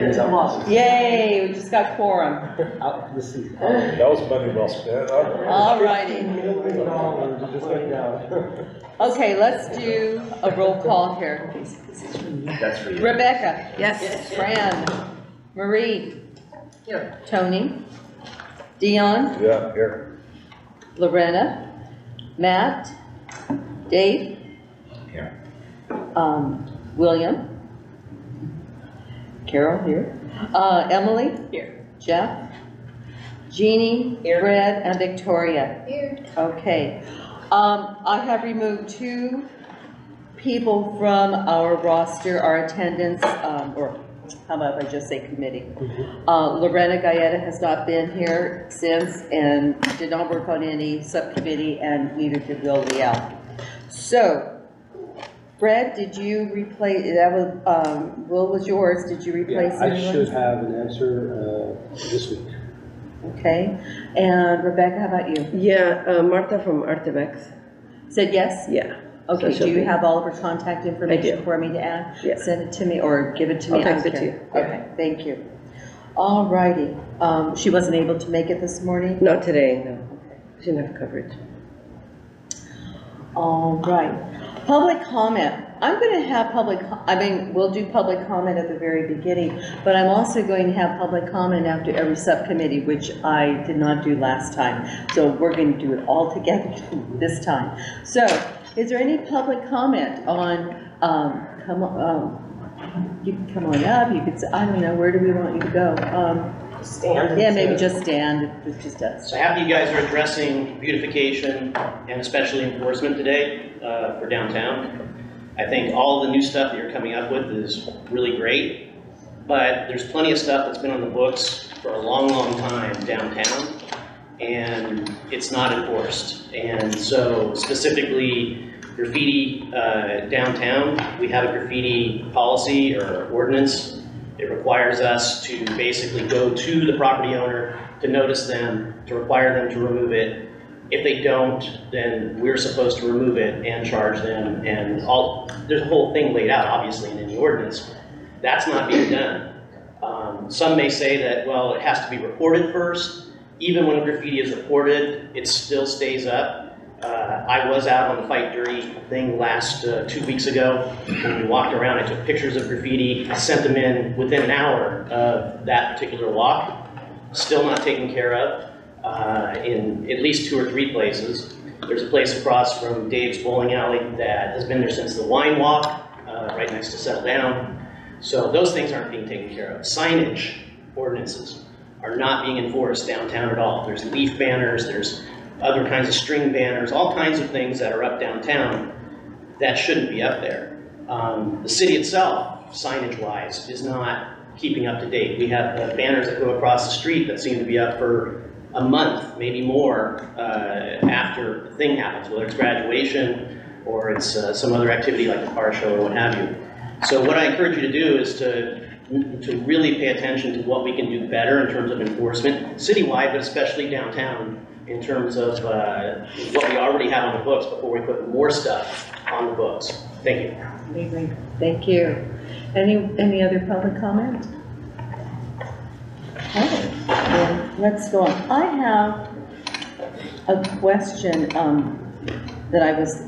Yay, we just got quorum. That was money well spent. All righty. Okay, let's do a roll call here. That's for you. Rebecca. Yes. Fran. Marie. Here. Tony. Dion. Yeah, here. Lorena. Matt. Dave. Here. William. Carol here. Emily. Here. Jeff. Jeannie. Here. Fred, and Victoria. Here. Okay. I have removed 2 people from our roster, our attendance, or how about if I just say committee? Lorena Gaeta has not been here since and did not work on any subcommittee, and neither did Will Leal. So, Fred, did you replace, that was, Will was yours, did you replace Yeah, I anyone? should have an answer this week. Okay, and Rebecca, how about you? Yeah, Martha from Artemex. Said yes? Yeah. Okay, So do you she'll be- have all of her contact information I do. for me to add? Yeah. Send it to me or give it to me? I'll text I it don't to care. you. Yeah. Okay, thank you. All righty. She wasn't able to make it this morning? Not today, no. She didn't have coverage. All right. Public comment. I'm going to have we'll do public comment at the very beginning, but I'm also going to have public comment after every subcommittee, which I did not do last time. So we're going to do it all together this time. So, is there any public comment on, you can come on up, you could say, I don't know, where do we want you to go? Stand. Yeah, maybe just stand, it's just us. So happy you guys are addressing beautification and especially enforcement today for downtown. I think all the new stuff that you're coming up with is really great, but there's plenty of stuff that's been on the books for a long, long time downtown, and it's not enforced. And so specifically graffiti downtown, we have a graffiti policy or ordinance. It requires us to basically go to the property owner to notice them, to require them to remove it. If they don't, then we're supposed to remove it and charge them, and there's a whole thing laid out, obviously, in the ordinance. That's not being done. Some may say that, well, it has to be reported first. Even when graffiti is reported, it still stays up. I was out on the Fight Dirty thing last 2 weeks ago. When we walked around, I took pictures of graffiti. I sent them in within an hour of that particular walk. Still not taken care of in at least 2 or 3 places. There's a place across from Dave's Bowling Alley that has been there since the wine walk, right next to Settle Down. So those things aren't being taken care of. Signage ordinances are not being enforced downtown at all. There's leaf banners, there's other kinds of string banners, all kinds of things that are up downtown that shouldn't be up there. The city itself, signage-wise, is not keeping up to date. We have banners that go across the street that seem to be up for a month, maybe more, after the thing happens, whether it's graduation or it's some other activity like the car show or what have you. So what I encourage you to do is to really pay attention to what we can do better in terms of enforcement, citywide, but especially downtown, in terms of what we already have on the books before we put more stuff on the books. Thank you. Amazing. Thank you. Any other public comment? Okay, then let's go on. I have a question that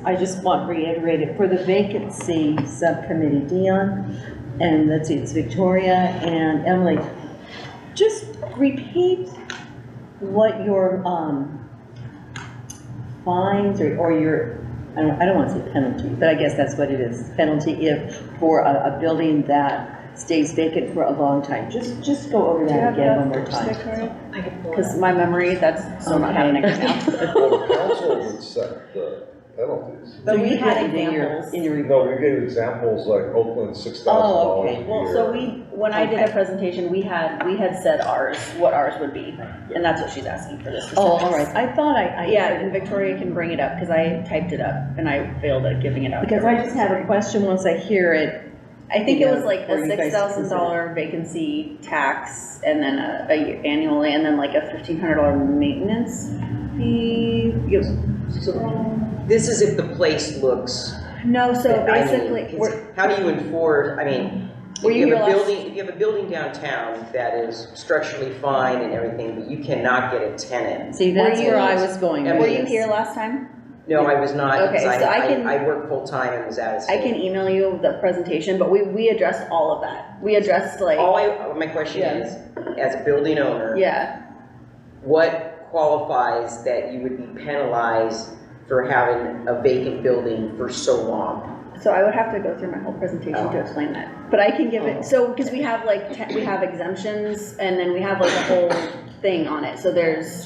I just want reiterated for the vacancy subcommittee. Dion, and let's see, it's Victoria and Emily. Just repeat what your fines or your, I don't want to say penalty, but I guess that's what it is, penalty if for a building that stays vacant for a long time. Just go over that again one more time. Because my memory, that's so not happening right now. Well, the council would set the penalties. But we you had did it examples. in your No, report. we gave examples like Oakland, $6,000 Oh, okay. a year. Well, so when I did a presentation, we had said what ours would be, and that's what she's asking for this. Oh, all right. I thought I Yeah, and Victoria can bring it up, because I typed it up, and I failed at giving it up. because I just have a question once I hear it. I think it was like Or a you guys $6,000 vacancy tax, and then annually, and then like a $1,500 maintenance fee. So this is if the place looks. No, so I mean, basically, how do you enforce? I mean, Were you here last? If you have a building downtown that is structurally fine and everything, but you cannot get a tenant. See, that's Were you- where I was going with Were you this. here last time? No, I was not, Okay, because so I can- I work full-time and was out of I state. can email you the presentation, but we addressed all of that. We addressed like, My question Yeah. is, as a building owner, yeah, what qualifies that you would be penalized for having a vacant building for so long? so I would have to go through my whole presentation to explain that. But I can give it, so, because we have like, we have exemptions, and then we have like a whole thing on it. So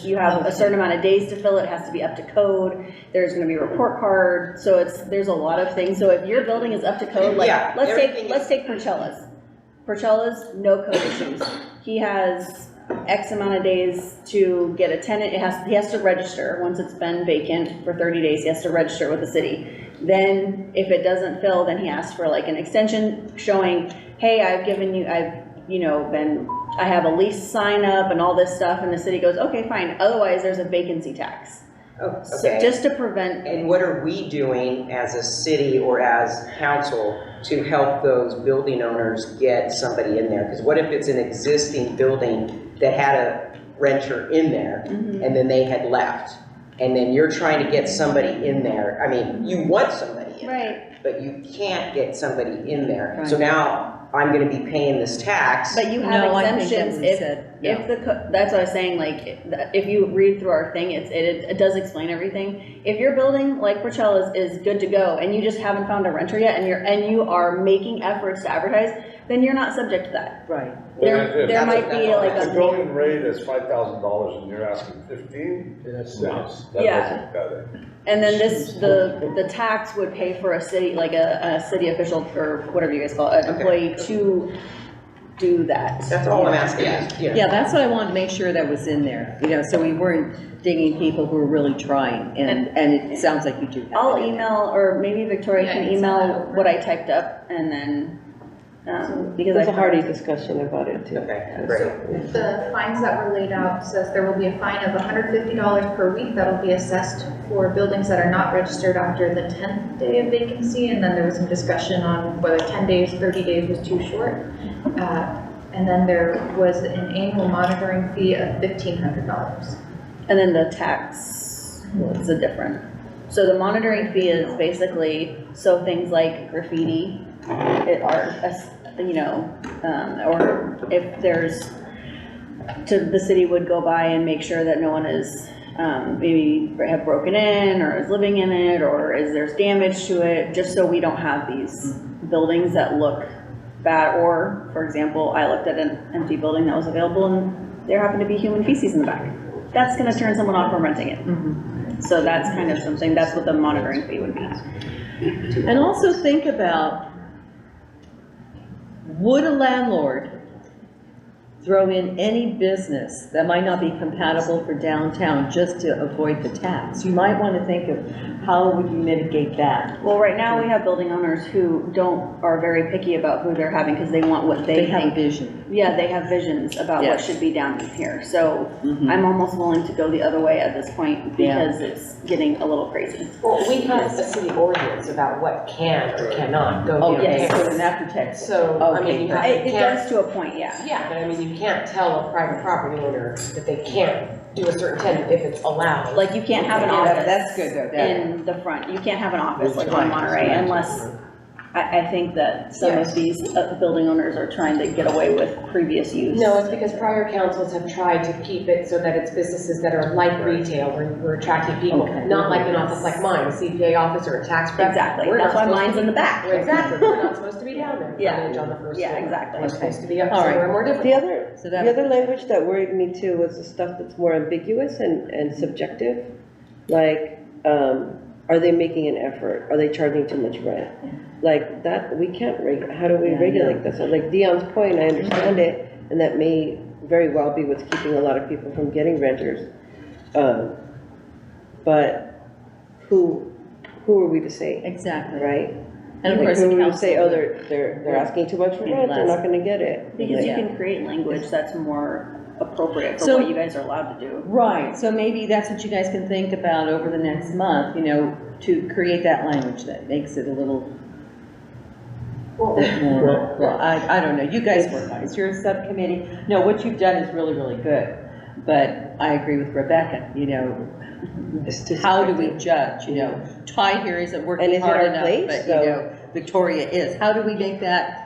you have a certain amount of days to fill it, has to be up to code, there's gonna be a report card, so there's a lot of things. So if your building is up to code, like, Yeah, let's everything take Porcella's. Porcella's, no code issues. He has X amount of days to get a tenant, he has to register, once it's been vacant for 30 days, he has to register with the city. Then, if it doesn't fill, then he asks for like an extension showing, hey, I have a lease sign up and all this stuff, and the city goes, okay, fine, otherwise there's a vacancy tax. Oh, So okay. just to prevent, And what are we doing as a city or as council to help those building owners get somebody in there? Because what if it's an existing building that had a renter in there and then they had left? And then you're trying to get somebody in there. I mean, you want somebody in there, but you can't get somebody in there. So now I'm gonna be paying this tax. but you have No, I think exemptions Emily said, no. that's what I was saying, like, if you read through our thing, it does explain everything. If your building, like Porcella's, is good to go, and you just haven't found a renter yet, and you are making efforts to advertise, then you're not subject to that. Right. There might be like If a. the going rate is $5,000 and you're asking 15, That's no, nice. that Yeah. doesn't cut it. And then the tax would pay for a city, like a city official, or whatever you guys call it, an employee to do that. That's all I'm asking. Yeah, that's what I wanted to make sure that was in there, so we weren't digging people who were really trying, and it sounds like you do have. I'll it in there. email, or maybe Victoria can email what I typed up, and then, because There's I. a hearty discussion about it too. Okay, great. The fines that were laid out says there will be a fine of $150 per week that'll be assessed for buildings that are not registered after the 10th day of vacancy, and then there was some discussion on whether 10 days, 30 days was too short. And then there was an annual monitoring fee of $1,500. And then the tax was a different. So the monitoring fee is basically, so things like graffiti, or if there's, the city would go by and make sure that no one is, maybe have broken in, or is living in it, or there's damage to it, just so we don't have these buildings that look bad. Or, for example, I looked at an empty building that was available and there happened to be human feces in the back. That's gonna turn someone off from renting it. So that's kind of something, that's what the monitoring fee would be. And also think about, would a landlord throw in any business that might not be compatible for downtown just to avoid the tax? You might want to think of how would you mitigate that? Well, right now we have building owners who are very picky about who they're having, because they want what they Have a think. vision. Yeah, they have visions about what Yes. should be down here. So Mhm. I'm almost willing to go the other way at this point, because it's getting a little crazy. Well, we have a city ordinance about what can or cannot go Oh, downtown. yes, so an after-tax. So, I mean, you have, It you can't, does to a point, yeah. yeah, but I mean, you can't tell a private property owner that they can't do a certain tenant if it's allowed. Like, you can't have an Yeah, office. that's good, though, that- In the front. You can't have an office like on Monterey, unless, I think that some of these building owners are trying to get away with previous use. No, it's because prior councils have tried to keep it so that it's businesses that are like retail, where we're attracting people, Okay. not like an office like mine, a CPA office or a tax prep. Exactly. We're That's not why supposed to mine's be- in the back. Exactly, we're not supposed to be down there, Yeah. frontage on the first floor. Yeah, exactly. We're supposed to be up All right. somewhere more difficult. The other language that worried me too was the stuff that's more ambiguous and subjective. Like, are they making an effort? Are they charging too much rent? Like that, we can't how do we regulate this? Like Dion's point, I understand it, and that may very well be what's keeping a lot of people from getting renters. But who are we to say, Exactly. right? And of Like, course, who the are we to council. say, oh, they're asking too much for rent, they're not gonna get it. Because Like, you can create language that's more appropriate for So- what you guys are allowed to do. Right, so maybe that's what you guys can think about over the next month, to create that language that makes it a little Well, I don't know, you guys were nice, you're a subcommittee, no, what you've done is really, really good, but I agree with Rebecca, you know, how do we judge, you know, Ty here isn't And working is it hard our enough, place, but you though? know, Victoria is, how do we make that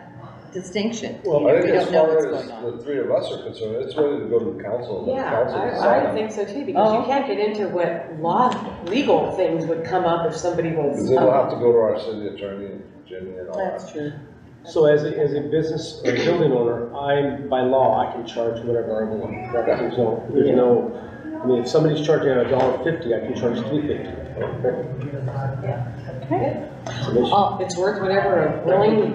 distinction? Well, You I know, think we as don't know far what's as going on. the three of us are concerned, it's ready to go to the council. and let the Yeah, council I decide. think so too, because you can't get into what legal things would come up if somebody was. Because then we'll have to go to our city attorney and Jimmy and all that. That's true. So as a business or building owner, by law, I can charge whatever I want. There's no, I mean, if somebody's charging $1.50, I can charge $3.50. It's worth whatever a willing,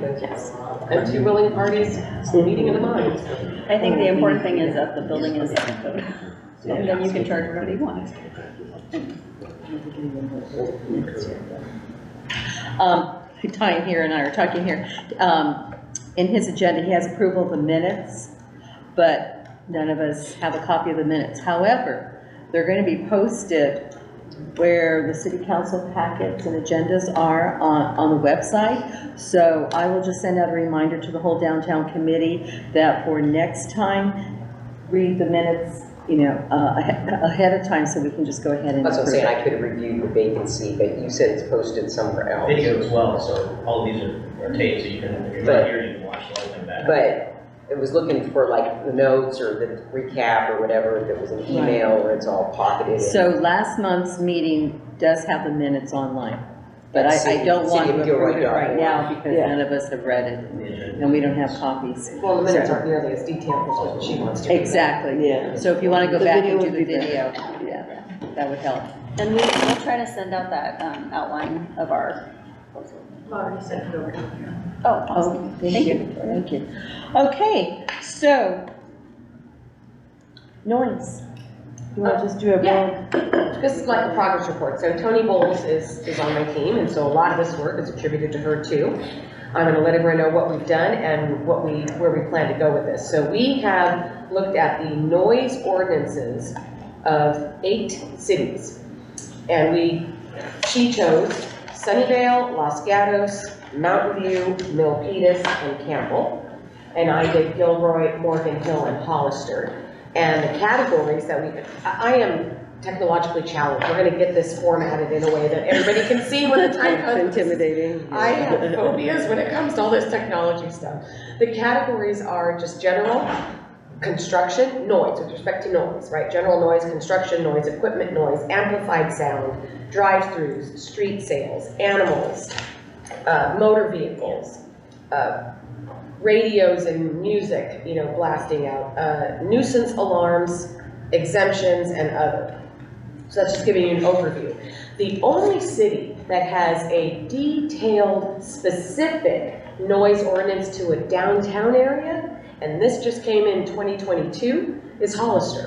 and two willing parties meeting in the minds. I think the important thing is that the building is up to code, and then you can charge whatever you want. Ty here and I are talking here, in his agenda, he has approval of the minutes, but none of us have a copy of the minutes. However, they're going to be posted where the city council packets and agendas are on the website. So I will just send out a reminder to the whole downtown committee that for next time, read the minutes, you know, ahead of time so we can just go ahead and That's what I'm approve saying, it. I could have reviewed the vacancy, but you said it's posted somewhere else. Video as well, so all of these are taped, so you can, if you're not here, you can watch the whole thing back. But it was looking for like the notes or the recap or whatever, if it was an email or it's all pocketed. So last month's meeting does have the minutes online, but That's I don't want to City of Gilroy approve it right .org. now because Yeah. none of us have read it and we don't have copies. Well, the minutes aren't nearly as detailed as what she wants to. be. Exactly. Yeah. So if you want to go The back video and do would the be better. video, yeah, that would help. And we'll try to send out that outline of our. Already sent it over. Oh, Oh, awesome. thank you, thank you. Okay, so, noise. You want to just do a Yeah. real, This is like a progress report. So Tony Bowles is on my team, and so a lot of this work is attributed to her too. I'm gonna let everyone know what we've done and where we plan to go with this. So we have looked at the noise ordinances of 8 cities. And she chose Sunnyvale, Los Gatos, Mountain View, Milpitas, and Campbell. And I did Gilroy, Morgan Hill, and Hollister. And the categories that I am technologically challenged. We're gonna get this formatted in a way that everybody can see when the time comes. It's intimidating. I have phobias when it comes to all this technology stuff. The categories are just general, construction, noise, with respect to noise, right? General noise, construction noise, equipment noise, amplified sound, drive-throughs, street sales, animals, motor vehicles, radios and music, you know, blasting out, nuisance alarms, exemptions, and other. So that's just giving you an overview. The only city that has a detailed, specific noise ordinance to a downtown area, and this just came in 2022, is Hollister.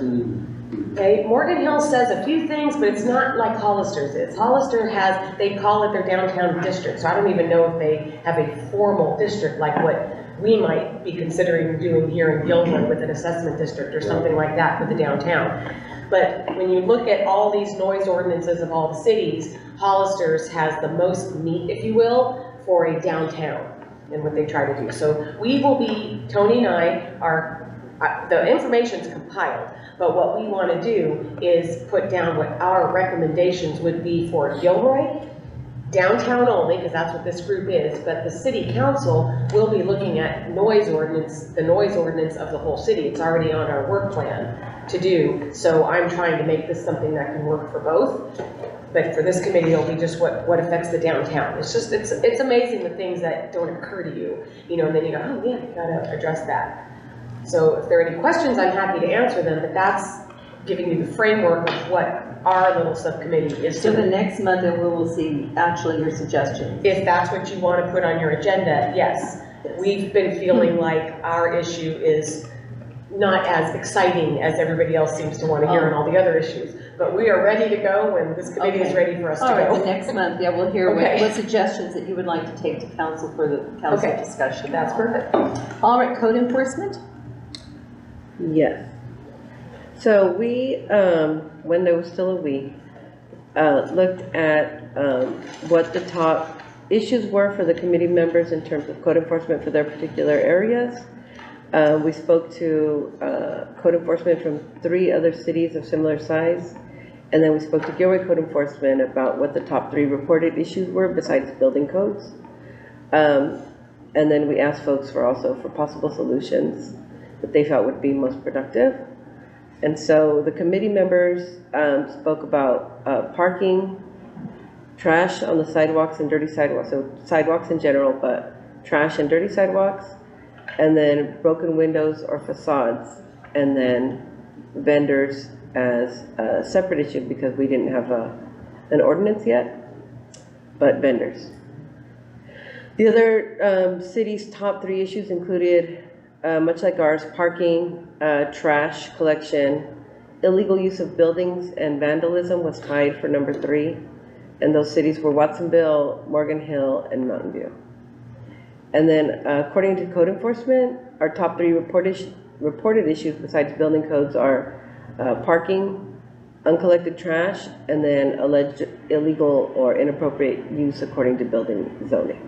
Okay, Morgan Hill says a few things, but it's not like Hollister's is. Hollister has, they call it their downtown district, so I don't even know if they have a formal district like what we might be considering doing here in Gilroy with an assessment district or something like that for the downtown. But when you look at all these noise ordinances of all the cities, Hollister's has the most meat, if you will, for a downtown and what they try to do. So we will be, Tony and I are, the information's compiled, but what we want to do is put down what our recommendations would be for Gilroy, downtown only, because that's what this group is, but the city council will be looking at noise ordinance, the noise ordinance of the whole city. It's already on our work plan to do, so I'm trying to make this something that can work for both. But for this committee, it'll be just what affects the downtown. It's just, it's amazing the things that don't occur to you, you know, and then you go, oh yeah, you gotta address that. So if there are any questions, I'm happy to answer them, but that's giving you the framework of what our little subcommittee is so the doing. next month then we will see actually your suggestions. If that's what you want to put on your agenda, yes. We've been feeling like our issue is not as exciting as everybody else seems to want to hear on all the other issues. But we are ready to go when this committee is ready for us to All right, go. the next month, yeah, we'll hear Okay. what suggestions that you would like to take to council for the council Okay. discussion. That's perfect. All right, code enforcement? Yes. So we, when there was still a we, looked at what the top issues were for the committee members in terms of code enforcement for their particular areas. We spoke to code enforcement from 3 other cities of similar size. And then we spoke to Gilroy code enforcement about what the top 3 reported issues were besides building codes. And then we asked folks for possible solutions that they felt would be most productive. And so the committee members spoke about parking, trash on the sidewalks and dirty sidewalks, so sidewalks in general, but trash and dirty sidewalks, and then broken windows or facades, and then vendors as a separate issue because we didn't have an ordinance yet, but vendors. The other city's top 3 issues included, much like ours, parking, trash collection, illegal use of buildings, and vandalism was tied for number 3. And those cities were Watsonville, Morgan Hill, and Mountain View. And then according to code enforcement, our top 3 reported issues besides building codes are parking, uncollected trash, and then alleged illegal or inappropriate use according to building zoning.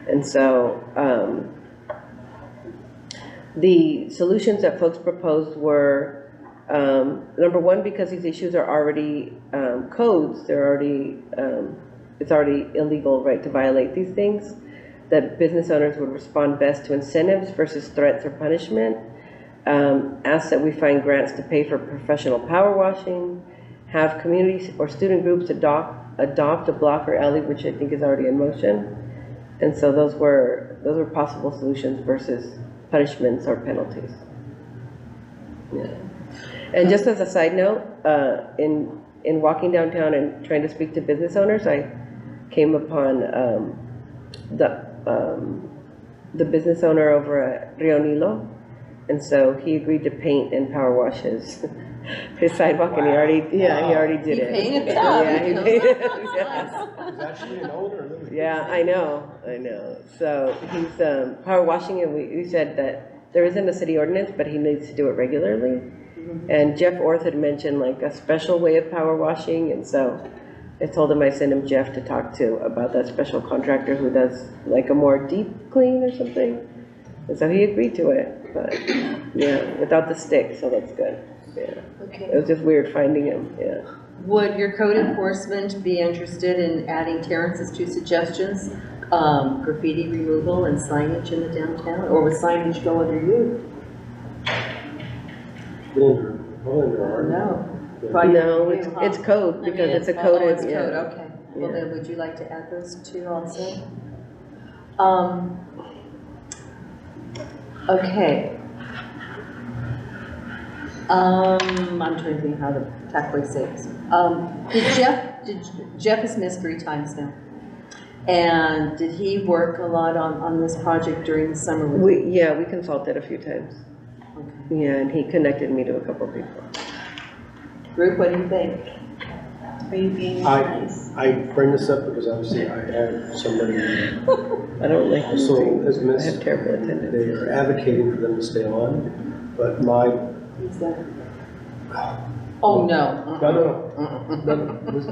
And so the solutions that folks proposed were, number 1, because these issues are already codes, it's already illegal, right, to violate these things, that business owners would respond best to incentives versus threats or punishment. Ask that we find grants to pay for professional power washing, have communities or student groups adopt a block or alley, which I think is already in motion. And so those were possible solutions versus punishments or penalties. Yeah. And just as a side note, in walking downtown and trying to speak to business owners, I came upon the business owner over at Rio Nilo. And so he agreed to paint and power wash his sidewalk, and he already did it. He painted it. Yeah, he painted it. Yeah. He's actually an older little. Yeah, I know. So he's power washing, and we said that there isn't a city ordinance, but he needs to do it regularly. And Jeff Orth had mentioned like a special way of power washing, and so I told him I sent him Jeff to talk to about that special contractor who does like a more deep clean or something. And so he agreed to it, but yeah, without the stick, so that's good. Yeah. Okay. It was just weird finding him, yeah. Would your code enforcement be interested in adding Terrence's 2 suggestions? Graffiti removal and signage in the downtown, or would signage go under you? Well, No. No, it's code, because it's a code. Oh, it's code, yeah. okay. Well, then would you like to add those 2 also? Okay. I'm trying to think how to tactfully say this. Jeff has missed 3 times now. And did he work a lot on this project during the summer? We consulted a few times. Okay. Yeah, and he connected me to a couple of people. Group, what do you think? Are you being nice? I bring this up because obviously I have somebody I don't like also has I missed. have terrible attendance. They are advocating for them to stay on, but my, Who's that? Oh, no.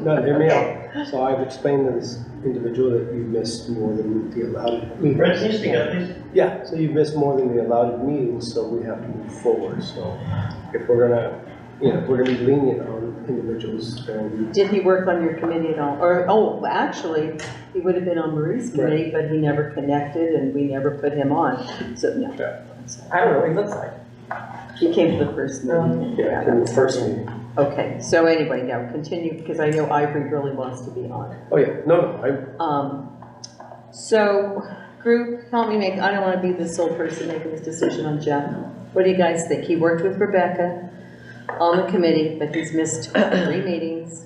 no, hear me out. So I've explained to this individual that you missed more than the allowed meetings. Brett, can you speak up, please? Yeah, so you've missed more than the allowed meetings, so we have to move forward. So if we're gonna, if we're gonna be lenient on individuals, then. Did he work on your committee at all? Or, actually, he would have been on Marie's committee, but he never connected and we never put him on. So, no. I don't know what he looks like. He came to the first meeting. Yeah, in the first meeting. Okay, so anyway, now continue, because I know Ivory really wants to be on. Oh, yeah, no, So, group, help me I don't want to be the sole person making this decision on Jeff. What do you guys think? He worked with Rebecca on the committee, but he's missed 3 meetings.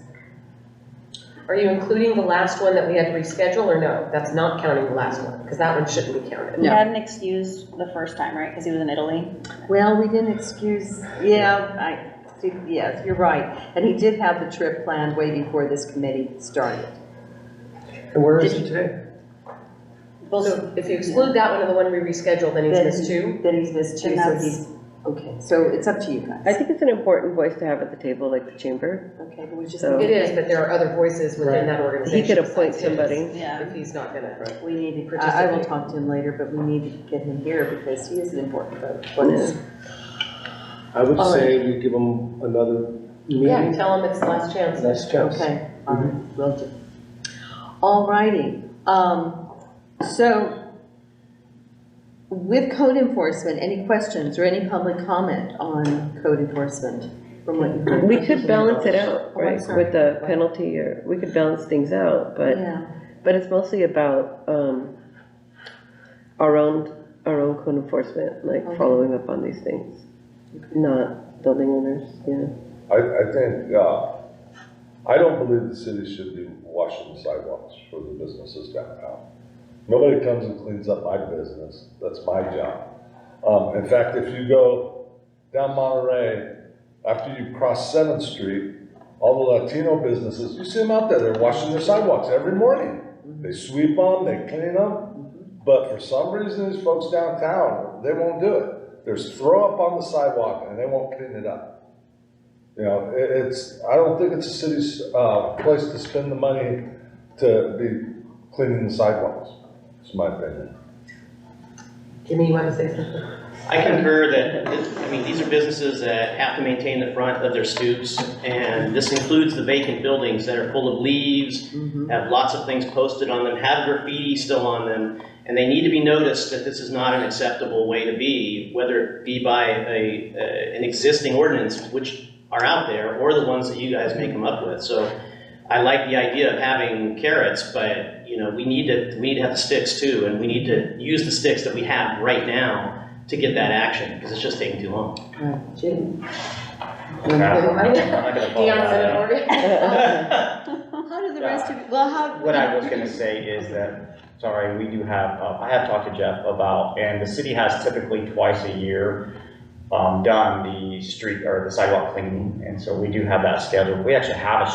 Are you including the last one that we had to reschedule, or no? That's not counting the last one, because that one shouldn't be counted. He had an excuse the first time, right? Because he was in Italy. Well, we didn't excuse, yes, you're right. And he did have the trip planned way before this committee started. And where is he today? So if you exclude that one and the one we rescheduled, then he's missed 2? Then he's missed 2, And so that's he's, Okay, so it's up to you I guys. think it's an important voice to have at the table, like the chamber. Okay, but we just. So- It is, but there are other voices within that organization. He could appoint besides his, somebody. Yeah. If he's not gonna. We need to, I will talk to him later, but we need to get him here because he is an important voice. I would All say we give them another Yeah, meeting, tell him it's the last chance. last chance. Okay, all right, will do. All righty, so with code enforcement, any questions or any public comment on code enforcement from what you've heard? We could balance it out, Oh, I'm right, sorry. with the penalty, or we could balance things out, Yeah, but it's mostly about, our own code enforcement, like Okay. following up on these things, not building owners, yeah. I think, I don't believe the city should be washing the sidewalks for the businesses downtown. Nobody comes and cleans up my business, that's my job. In fact, if you go down Monterey, after you cross 7th Street, all the Latino businesses, you see them out there, they're washing their sidewalks every morning. They sweep them, they clean them, but for some reason, these folks downtown, they won't do it. There's throw up on the sidewalk and they won't clean it up. You know, I don't think it's a city's place to spend the money to be cleaning the sidewalks. It's my opinion. Jimmy, you want to say something? I concur that, these are businesses that have to maintain the front of their stoops, and this includes the vacant buildings that are full of leaves, have lots of things posted on them, have graffiti still on them, and they need to be noticed that this is not an acceptable way to be, whether it be by an existing ordinance, which are out there, or the ones that you guys may come up with. So I like the idea of having carrots, but we need to have the sticks too, and we need to use the sticks that we have right now to get that action, because it's just taking too long. Jim? I'm not gonna follow Dion's in that. order. How do the rest of you, well, how? What I was gonna say is that, sorry, we do have, I have talked to Jeff about, and the city has typically twice a year done the street or the sidewalk cleaning, and so we do have that scheduled. We actually have a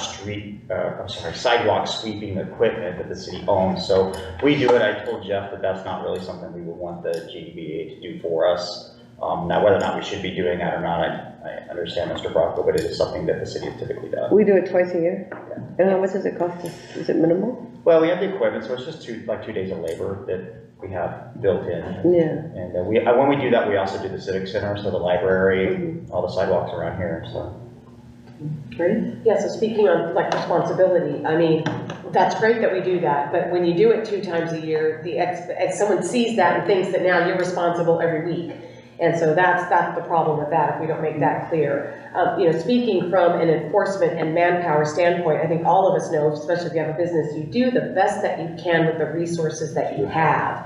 sidewalk sweeping equipment that the city owns, so we do it. I told Jeff that that's not really something we would want the GDBA to do for us. Now, whether or not we should be doing that or not, I understand Mr. Brocco, but it is something that the city has typically done. We do it twice a year? And how much does it cost us? Is it minimal? Well, we have the equipment, so it's just 2 days of labor that we have built in. Yeah. And when we do that, we also do the civic center, so the library, all the sidewalks around here, so. Great. Yeah, so speaking on like responsibility, that's great that we do that, but when you do it 2 times a year, someone sees that and thinks that now you're responsible every week. And so that's the problem with that, if we don't make that clear. Speaking from an enforcement and manpower standpoint, I think all of us know, especially if you have a business, you do the best that you can with the resources that you have.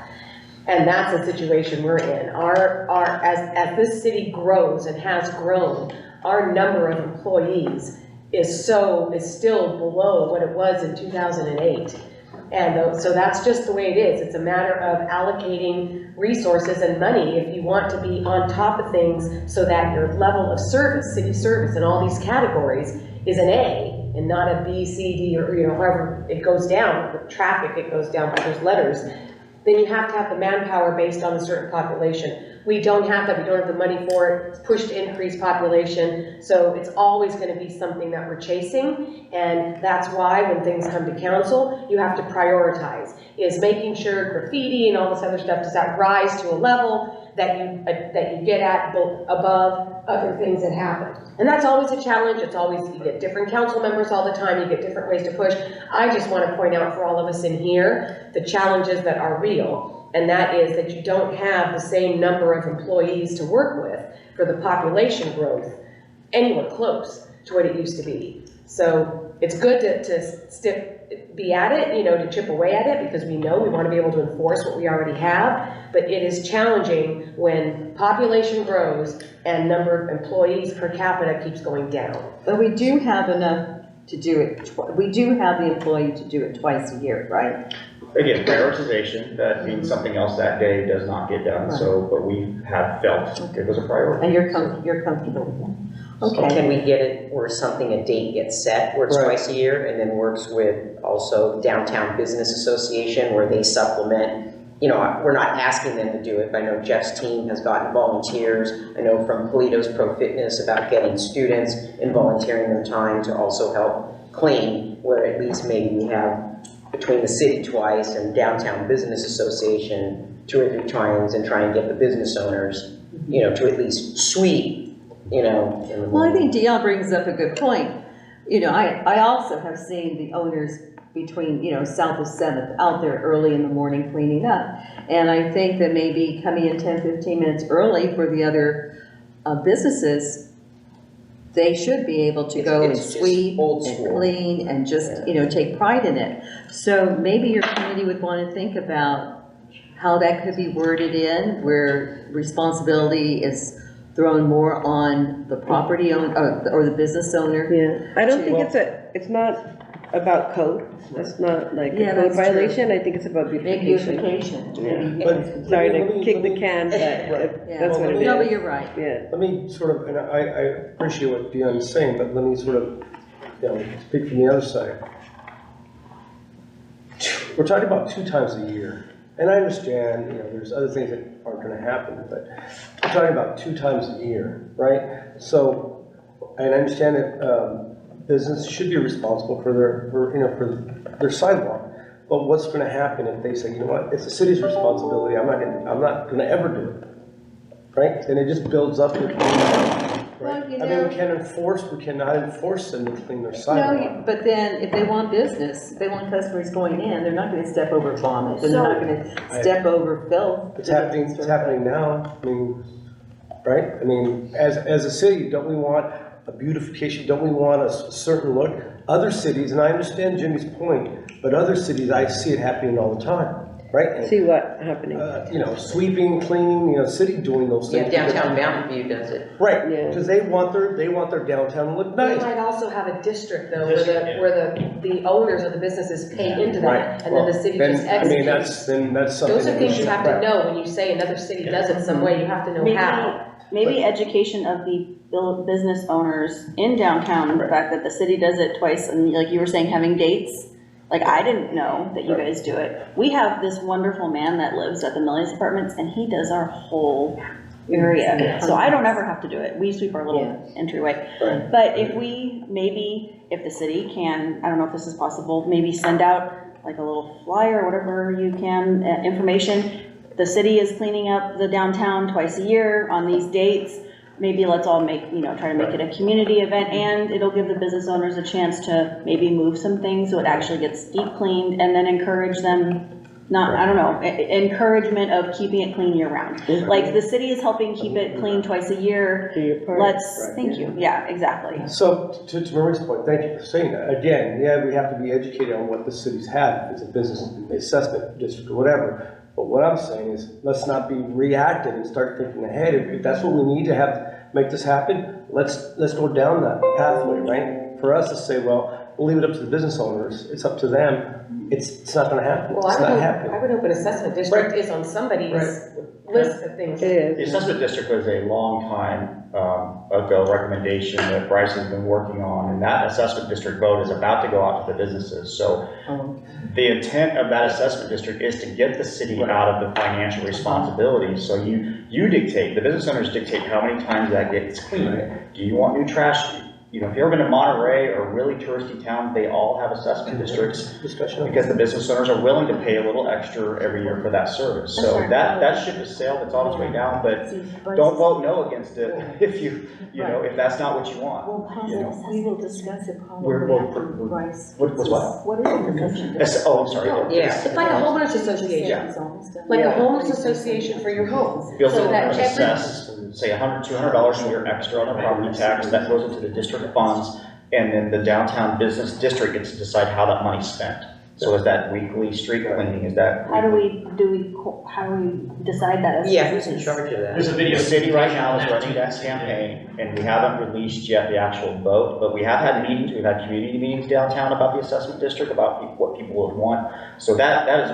And that's the situation we're in. As this city grows and has grown, our number of employees is still below what it was in 2008. And so that's just the way it is. It's a matter of allocating resources and money if you want to be on top of things so that your level of service, city service in all these categories is an A and not a B, C, D, or however it goes down. With traffic, it goes down by those letters. Then you have to have the manpower based on a certain population. We don't have that, we don't have the money for it, it's pushed to increase population, so it's always gonna be something that we're chasing, and that's why when things come to council, you have to prioritize, is making sure graffiti and all this other stuff, does that rise to a level that you get at above other things that happen. And that's always a challenge, it's always, you get different council members all the time, you get different ways to push. I just wanna point out for all of us in here, the challenges that are real. And that is that you don't have the same number of employees to work with for the population growth anywhere close to what it used to be. So it's good to be at it, to chip away at it, because we know we want to be able to enforce what we already have, but it is challenging when population grows and number of employees per capita keeps going down. But we do have enough to do it, we do have the employee to do it twice a year, right? Again, prioritization, that means something else that day does not get done, so, but we have felt it was a priority. And you're comfortable with that? So Okay. can we get it where a date gets set, where it's twice a year, and then works with also Downtown Business Association, where they supplement we're not asking them to do it, but I know Jeff's team has gotten volunteers. I know from Polito's Pro Fitness about getting students and volunteering their time to also help clean, where at least maybe we have between the city twice and Downtown Business Association 2 or 3 times, and try and get the business owners, to at least sweep, in the morning. Well, I think Dion brings up a good point. I also have seen the owners between, south of 7th out there early in the morning cleaning up. And I think that maybe coming in 10, 15 minutes early for the other businesses, they should be able to go and It's just sweep old and school. clean and just, take pride in it. So maybe your committee would want to think about how that could be worded in, where responsibility is thrown more on the property owner, or the business owner. Yeah, I don't think it's not about code. That's not like Yeah, a code that's true. violation. I think it's about Maybe beautification. beautification. Yeah. Sorry Let to me- kick let the me- can, but Yeah. that's what it No, but is. you're right. Yeah. Let me sort of, and I appreciate what Dion's saying, but let me sort of, speak from the other side. We're talking about 2 times a year, and I understand, there's other things that aren't gonna happen, but we're talking about 2 times a year, right? So, and I understand that, business should be responsible for their sidewalk. But what's gonna happen if they say, it's the city's responsibility, I'm not gonna ever do it, right? And it just builds up. Right? Well, I mean, we cannot enforce them to clean their No, sidewalk. but then if they want business, they want customers going in, they're not gonna step over vomit, they're not gonna step over filth. It's happening now, I mean, right? I mean, as a city, don't we want a beautification, don't we want a certain look? Other cities, and I understand Jimmy's point, but other cities, I see it happening all the time, right? And, See what happening. sweeping, cleaning, city doing those Yeah, things. downtown Mountain View does it. Right, Yeah. because they want their downtown to look They nice. might also have a district though, District, where the owners of the businesses pay into Right. that, and then the city Then, just I mean, executes. that's something. Those are that we things you should have to correct. know when you say another city does it some way, you have to know how. Maybe education of the business owners in downtown, the fact that the city does it twice, and like you were saying, having dates. Like, I didn't know that you guys do it. We have this wonderful man that lives at the Millions Apartments, and he does our whole area. So I don't ever have to do it. We sweep our little entryway. Right. But if the city can, I don't know if this is possible, maybe send out like a little flyer, whatever you can, information. The city is cleaning up the downtown twice a year on these dates. Maybe let's all try to make it a community event, and it'll give the business owners a chance to maybe move some things so it actually gets deep cleaned, and then encourage them, encouragement of keeping it clean year round. Like, the city is helping keep it clean twice a year. Do your part. Thank you. Yeah, exactly. So, to Marie's point, thank you for saying that. Again, we have to be educated on what the cities have, if it's a business assessment district or whatever. But what I'm saying is, let's not be reactive and start thinking ahead. If that's what we need to make this happen, let's go down that pathway, right? For us to say, well, we'll leave it up to the business owners, it's up to them, it's not gonna happen, Well, it's I not would happening. hope an assessment district is on somebody's list of things. It The is. assessment district was a long time ago recommendation that Bryce has been working on, and that assessment district vote is about to go out to the businesses. So the intent of that assessment district is to get the city out of the financial responsibility. So you dictate, the business owners dictate how many times that gets cleaned. Do you want new trash? If you've ever been to Monterey or really touristy towns, they all have assessment districts Discussion. because the business owners are willing to pay a little extra every year for that service. So that ship has sailed, it's on its way down, but don't vote no against it if if that's not what you want. We will discuss it We're- probably we're- after Bryce. What was what? What is the discussion? Oh, I'm sorry. Yeah. It's like a homeowners association, like a homeowners association for your home. Be able So to that every, assess, say $100, $200 a year extra on the property tax, that goes into the district funds, and then the downtown business district gets to decide how that money's spent. So is that weekly street cleaning, is that? How do we decide that as? Yeah, who's in charge of that? There's a video, the city right now is running that campaign, and we haven't released yet the actual vote, but we have had meetings, we've had community meetings downtown about the assessment district, about what people would want. So that is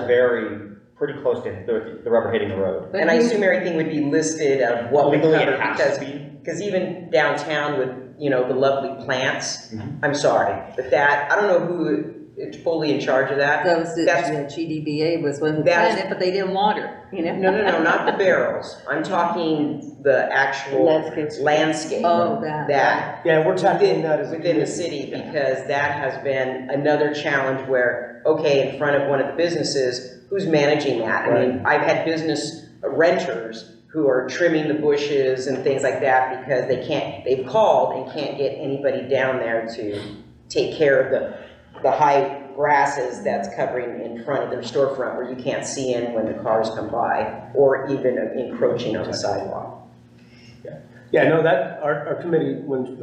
pretty close to the rubber hitting the road. And I assume everything would be listed of what we Legally, it cover, has to be. because even downtown with, the lovely plants, Mhm. I'm sorry, but I don't know who fully in charge of that. That was the That's- GDBA was one who That's- planned it, but they didn't water, you know? No, not the barrels. I'm talking the actual Landscapes. landscape. Oh, that. Yeah, we're tackling that as a Within the community. city, because that has been another challenge where, okay, in front of one of the businesses, who's managing that? I mean, I've had business renters who are trimming the bushes and things like that because they've called and can't get anybody down there to take care of the high grasses that's covering in front of their storefront where you can't see in when the cars come by, or even encroaching on the sidewalk. Yeah, no, that, our committee, when,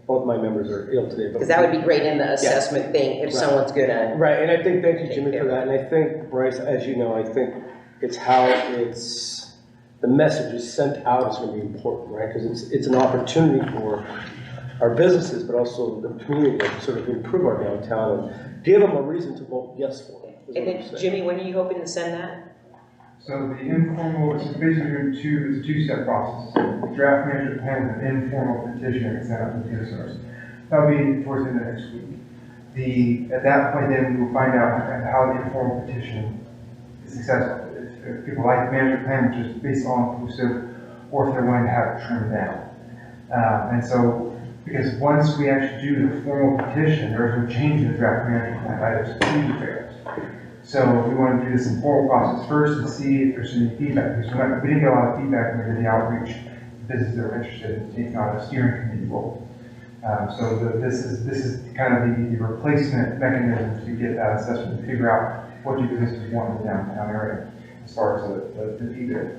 both my members are ill today, but. Because that would be great in the assessment thing, if Right. someone's gonna. Right, and I think, thank you, Take Jimmy, care for of that, and I think, Bryce, as you know, I think it's how the message is sent out is gonna be important, right? Because it's an opportunity for our businesses, but also the community to sort of improve our downtown and give them a reason to vote yes for it. is And what I'm then, saying. Jimmy, when are you hoping to send that? So the informal, so basically it's a two-step process. The draft management plan with an informal petition and sent out to the business. That'll be towards the end of next week. At that point then we'll find out how the informal petition is successful. If people like the management plan, which is based all inclusive, or if they're willing to have it trimmed down. And so, because once we actually do the formal petition, there is no change in the draft management plan, that is huge fails. So we want to do this informal process first and see if there's any feedback, because we didn't get a lot of feedback when we did the outreach, businesses that are interested in taking on a steering committee role. This is kind of the replacement mechanism to get that assessment, to figure out what do businesses want in the downtown area as far as the feedback.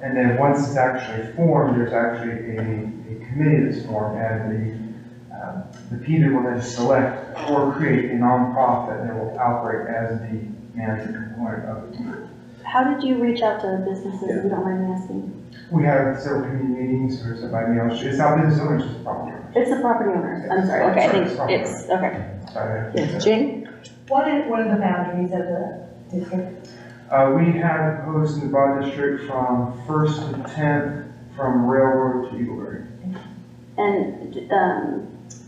And then once it's actually formed, there's actually a committee that's formed, and the PIDA will then select or create a nonprofit that will operate as the management component of the PIDA. How did you reach out to businesses, if you don't mind me asking? We have several community meetings, or something by mail. It's not business owners, it's property owners. It's the property owners, I'm sorry, okay, I think it's, okay. Yes, Jane? What are the boundaries of the district? We have proposed in the broad district from 1st to 10th, from Railroad to Gilroy. And,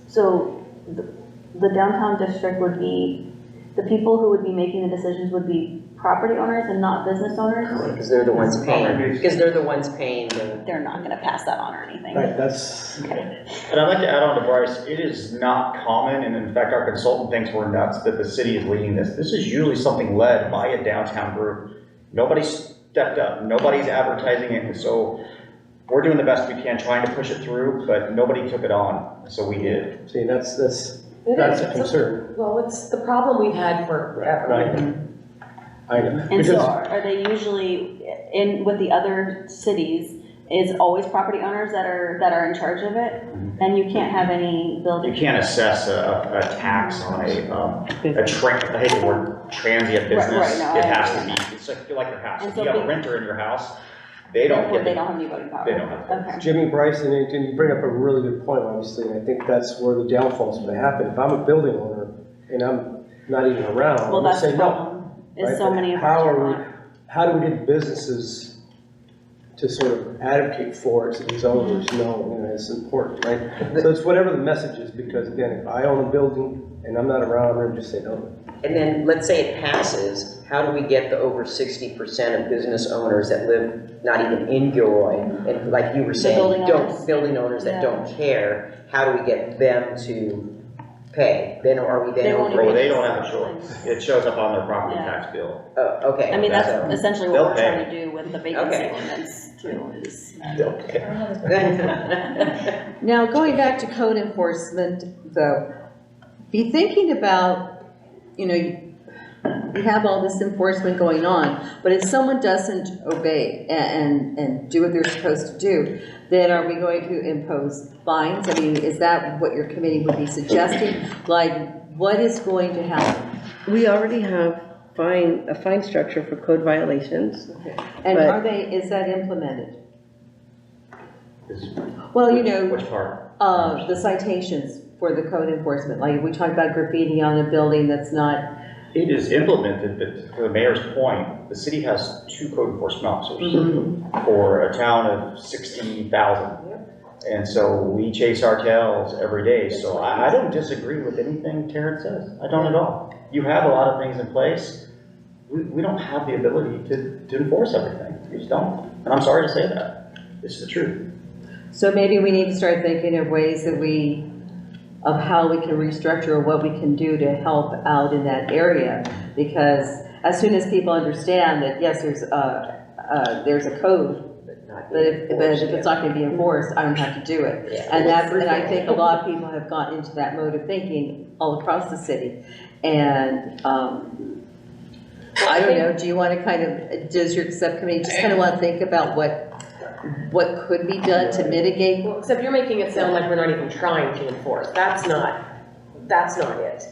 so the downtown district would be, the people who would be making the decisions would be property owners and not business owners? Because they're the ones paying, because they're the ones paying the. They're not gonna pass that on or anything. Right, that's, Okay. And I'd like to add on to Bryce, it is not common, and in fact, our consultant thinks we're nuts that the city is leading this. This is usually something led by a downtown group. Nobody stepped up, nobody's advertising it, and so we're doing the best we can trying to push it through, but nobody took it on, so we did. see, that's a concern. Well, it's the problem we've had forever. Right. I know. And so Because- are they usually, with the other cities, is always property owners that are in charge of it? And you can't have any You building? can't assess a tax on I hate the word transient business. right, no, It I has to be, it's like your house. And If so you have a big- renter in your house, they don't Therefore, get they the don't have any voting power? They don't have voting Okay. Jimmy, Bryce, and you bring up a really good point, obviously, and I think that's where the downfall is gonna happen. If I'm a building owner and I'm not even around, Well, I'm gonna that's say the no. problem, is right? so But many of how us are are we- not. How do we get businesses to sort of advocate for it, so these owners know, it's important, right? So it's whatever the message is, because again, if I own a building and I'm not around, I'm gonna just say no. And then, let's say it passes, how do we get the over 60% of business owners that live not even in Gilroy, and like you were saying, building owners. building owners that don't care, how do we get them to pay? Then are we They then won't over? Well, they don't have a choice. It shows up on their property Yeah. tax bill. Oh, okay. I mean, that's So- essentially what They'll we're pay. trying to do with the vacancy Okay. ordinance too, is. Now, going back to code enforcement, though, be thinking about, you have all this enforcement going on, but if someone doesn't obey and do what they're supposed to do, then are we going to impose fines? I mean, is that what your committee would be suggesting? Like, what is going to happen? We already have a fine structure for code violations. And But- is that implemented? Is- Well, Which part? the citations for the code enforcement, like we talked about graffiti on a building that's not, It is implemented, but to the mayor's point, the city has 2 code enforcement officers for a town of 16,000. And so we chase our tails every day. So I don't disagree with anything Terrence says. I don't at all. You have a lot of things in place. We don't have the ability to enforce everything. We just don't. And I'm sorry to say that. It's the truth. So maybe we need to start thinking of ways that of how we can restructure or what we can do to help out in that area. Because as soon as people understand that, yes, there's a code, but if it's not going to be enforced, I don't have to do it. Yeah. And I think a lot of people have gotten into that mode of thinking all across the city. And I don't know, do you want to does your subcommittee just kind of want to think about what could be done to mitigate? Well, except you're making it sound like we're not even trying to enforce. That's not it.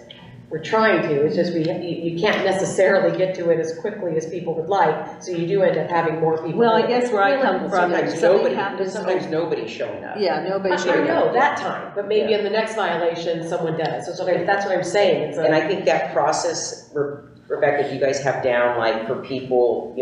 We're trying to, it's just you can't necessarily get to it as quickly as people would like, so you do end up having more people. Well, I guess where I come from, Sometimes nobody's showing up. Yeah, nobody's I showing know, up. that time, but maybe in the next violation, someone does. So that's what I'm saying. It's And I think that process, Rebecca, you guys have down, like, for people,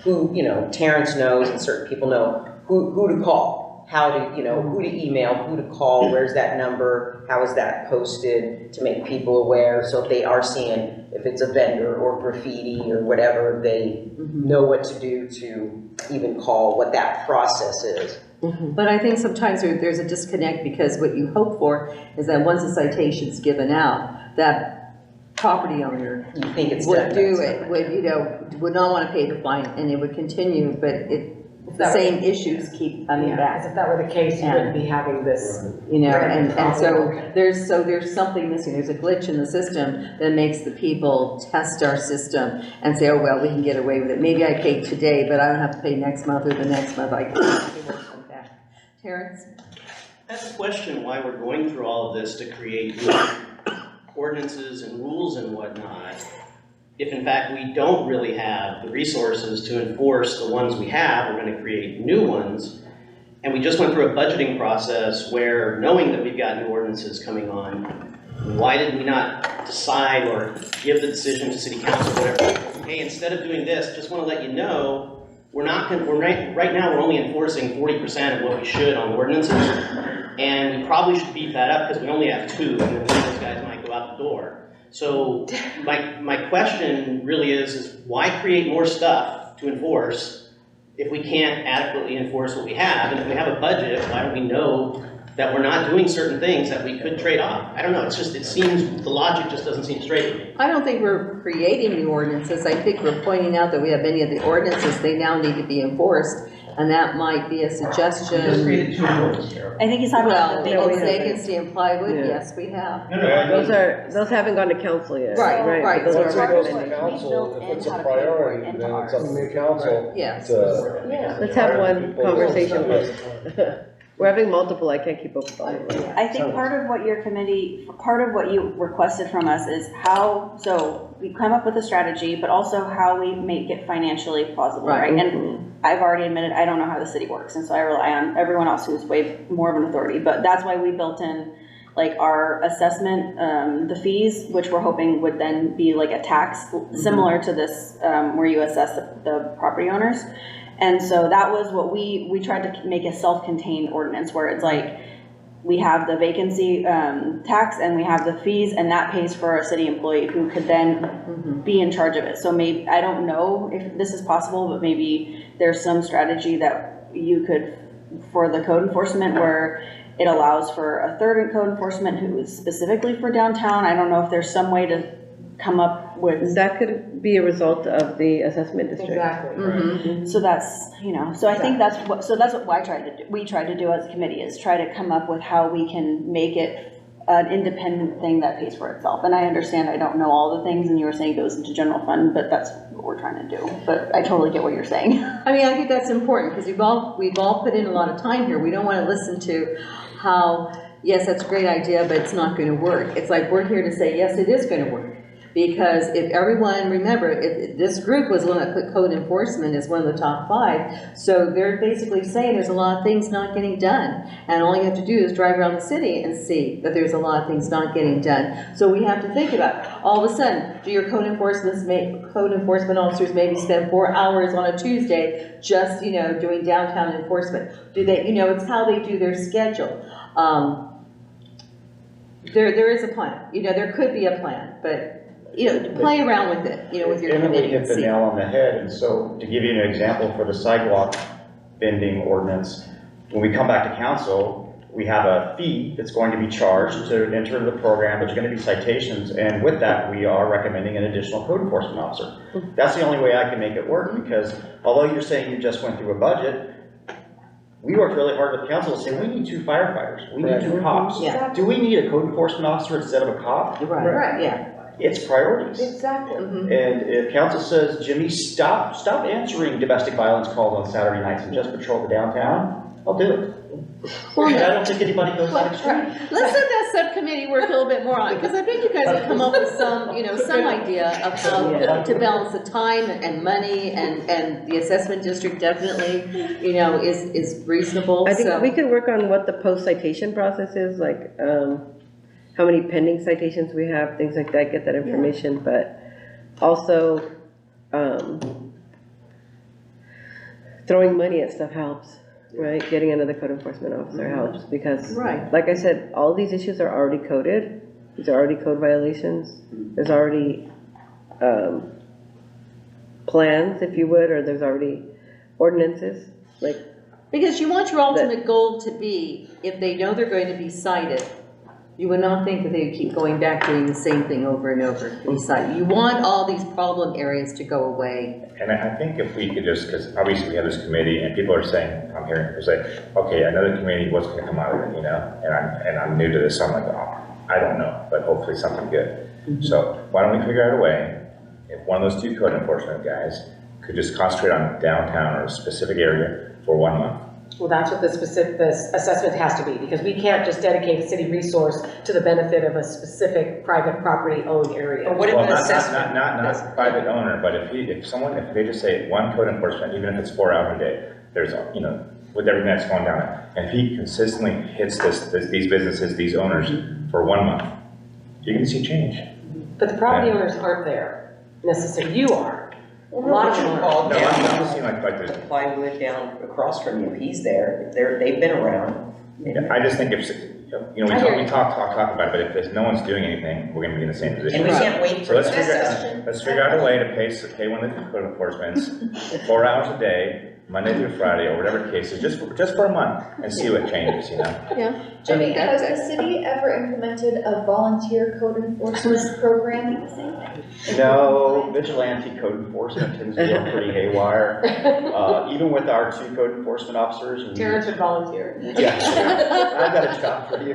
who, Terrence knows and certain people know who to call, how to, who to email, who to call, where's that number, how is that posted to make people aware, so if they are seeing, if it's a vendor or graffiti or whatever, they know what to do to even call, what that process is. But I think sometimes there's a disconnect, because what you hope for is that once a citation's given out, that property owner You think it's would done do next it, would not want to pay the fine, and it would continue, but the same issues keep coming back. Because if that were the case, you wouldn't be having this. And so there's something missing. There's a glitch in the system that makes the people test our system and say, oh, well, we can get away with it. Maybe I paid today, but I don't have to pay next month, or the next month I can come back. Terrence? I have a question why we're going through all of this to create ordinances and rules and whatnot, if in fact we don't really have the resources to enforce the ones we have. We're going to create new ones. And we just went through a budgeting process where, knowing that we've got new ordinances coming on, why did we not decide or give the decision to city council, whatever, hey, instead of doing this, just want to let you know, right now we're only enforcing 40% of what we should on ordinances, and we probably should beef that up because we only have 2, and then those guys might go out the door. So my question really is why create more stuff to enforce if we can't adequately enforce what we have? And if we have a budget, why don't we know that we're not doing certain things that we could trade off? I don't know, it seems, the logic just doesn't seem straight to me. I don't think we're creating new ordinances. I think we're pointing out that we have many of the ordinances, they now need to be enforced, and that might be a suggestion. I think he's talking about the Vacancy and plywood, yes, we have. Those haven't gone to council yet. Right. Those Once are it goes to recommended. council, if it's a priority, then it's up to the council Yes. to. Let's have one conversation first. We're having multiple, I can't keep up with all of them. I think part of what you requested from us is so we come up with a strategy, but also how we make it financially plausible, right? And I've already admitted, I don't know how the city works, and so I rely on everyone else who's way more of an authority, but that's why we built in like our assessment, the fees, which we're hoping would then be like a tax, similar to this, where you assess the property owners. And so that was what we tried to make a self-contained ordinance where it's like, we have the vacancy tax and we have the fees, and that pays for a city employee who could then be in charge of it. So maybe, I don't know if this is possible, but maybe there's some strategy that you could, for the code enforcement, where it allows for a third in code enforcement who is specifically for downtown. I don't know if there's some way to come up with. That could be a result of the assessment district. Exactly. So that's, so I think that's what we tried to do as a committee, is try to come up with how we can make it an independent thing that pays for itself. And I understand I don't know all the things, and you were saying goes into general fund, but that's what we're trying to do. But I totally get what you're saying. I mean, I think that's important, because we've all put in a lot of time here. We don't want to listen to how, yes, that's a great idea, but it's not going to work. It's like, we're here to say, yes, it is going to work. Because if everyone, remember, if this group was the one that put code enforcement as one of the top 5, so they're basically saying there's a lot of things not getting done. And all you have to do is drive around the city and see that there's a lot of things not getting done. So we have to think about, all of a sudden, do your code enforcement officers maybe spend 4 hours on a Tuesday just, doing downtown enforcement? Do they, it's how they do their schedule. There is a plan, there could be a plan, but, play around with it, with your Emily committee hit and the see. nail on the head, and so to give you an example for the sidewalk bending ordinance, when we come back to council, we have a fee that's going to be charged to enter the program. There's going to be citations, and with that, we are recommending an additional code enforcement officer. That's the only way I can make it work, because although you're saying you just went through a budget, we worked really hard with council to say we need 2 firefighters, we need 2 cops. Yeah. Do we need a code enforcement officer instead of a cop? Right, yeah. It's priorities. Exactly. And if council says, Jimmy, stop answering domestic violence calls on Saturday nights and just patrol the downtown, I'll do it. Well, And I don't think anybody goes that extreme. let's let that subcommittee work a little bit more on it, because I bet you guys have come up with some, some idea of how to balance the time and money, and the assessment district definitely, is reasonable. I think so. we could work on what the post-citation process is, like, how many pending citations we have, things like that, get that information, but also, throwing money at stuff helps, right? Getting another code enforcement officer helps, because, Right. like I said, all these issues are already coded. These are already code violations. There's already, plans, if you would, or there's already ordinances, like. Because you want your ultimate goal to be, if they know they're going to be cited, you would not think that they would keep going back doing the same thing over and over to be cited. You want all these problem areas to go away. And I think if we could just, because obviously we have this committee and people are saying, I'm hearing people say, okay, another committee, what's going to come out of it, and I'm new to this, so I'm like, oh, I don't know, but hopefully something good. So why don't we figure out a way, if one of those 2 code enforcement guys could just concentrate on downtown or a specific area for 1 month. Well, that's what the assessment has to be, because we can't just dedicate a city resource to the benefit of a specific private property owned area. But what if Well, an assessment? not private owner, but if they just say 1 code enforcement, even if it's 4 hours a day, there's, with everything that's going down, and if he consistently hits these businesses, these owners, for 1 month, you're gonna see change. But the property owners aren't there necessarily. You are. A lot of them are. Called No, down, I'm just seeing like there's. the plywood down across from you, he's there, they've been around. I just think if, we talk about it, but if no one's doing anything, we're gonna be in the same position. And we can't wait So for let's the let's figure out a way to pay one of the code enforcements 4 hours a day, Monday through Friday, or whatever the case is, just for a month, and see what changes, Yeah. Jimmy, has the city ever implemented a volunteer code enforcement program? No, vigilante code enforcement tends to go pretty haywire. Even with our 2 code enforcement officers. Terrence would volunteer. Yeah, I've got a job for you.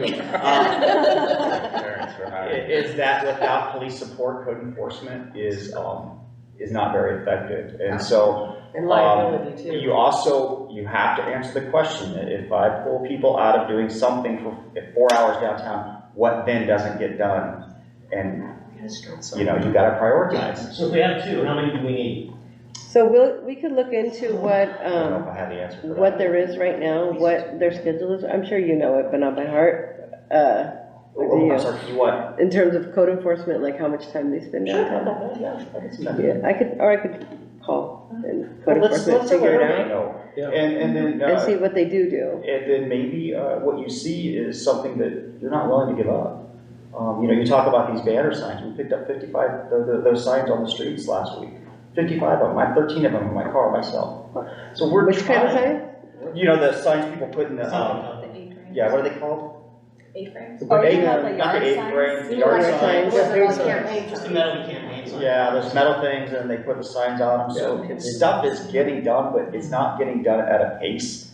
Is that without police support, code enforcement is not very effective. And so, And liability too. you have to answer the question, if I pull people out of doing something for 4 hours downtown, what then doesn't get done? And, you gotta prioritize. So if we have 2, how many do we need? So we could look into what, I don't know if I have the answer for that. what there is right now, what their schedule is. I'm sure you know it, but not by heart. I'm sorry, you what? In terms of code enforcement, like how much time they spend downtown. Yeah, I could call and code enforcement, figure it out, No. And then, and see what they do. and then maybe what you see is something that you're not willing to give up. You talk about these banner signs. We picked up 55 those signs on the streets last week. 55 of them. I have 13 of them in my car myself. So we're Which kind of trying. sign? The signs people put in the yeah, what are they called? A-frames? Not the you have the yard A-frames, signs? yard Yard signs. signs. Just the metal campaign sign. Yeah, there's metal things and they put the signs on them. So stuff is getting done, but it's not getting done at a pace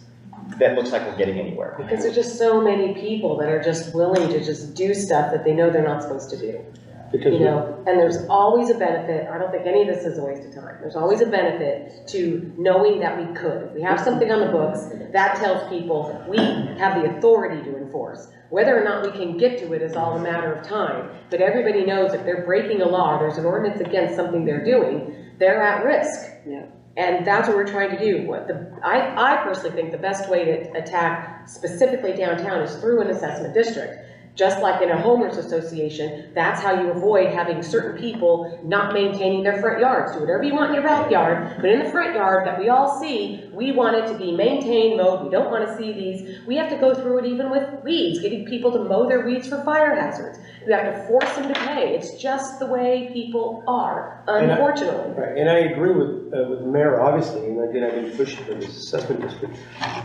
that looks like we're getting anywhere. Because there's just so many people that are just willing to just do stuff that they know they're not supposed to do. Because You know, and there's always a benefit, I don't think any of this is a waste of time, there's always a benefit to knowing that we could. If we have something on the books, that tells people we have the authority to enforce. Whether or not we can get to it is all a matter of time, but everybody knows if they're breaking a law, there's an ordinance against something they're doing, they're at risk. Yeah. And that's what we're trying to do. I personally think the best way to attack specifically downtown is through an assessment district. Just like in a homeowners association, that's how you avoid having certain people not maintaining their front yards. Do whatever you want in your backyard, but in the front yard that we all see, we want it to be maintained, mowed. We don't want to see these. We have to go through it even with weeds, getting people to mow their weeds for fire hazards. We have to force them to pay. It's just the way people are, unfortunately. Right, and I agree with the mayor, obviously, and again, I've been pushing for this assessment district,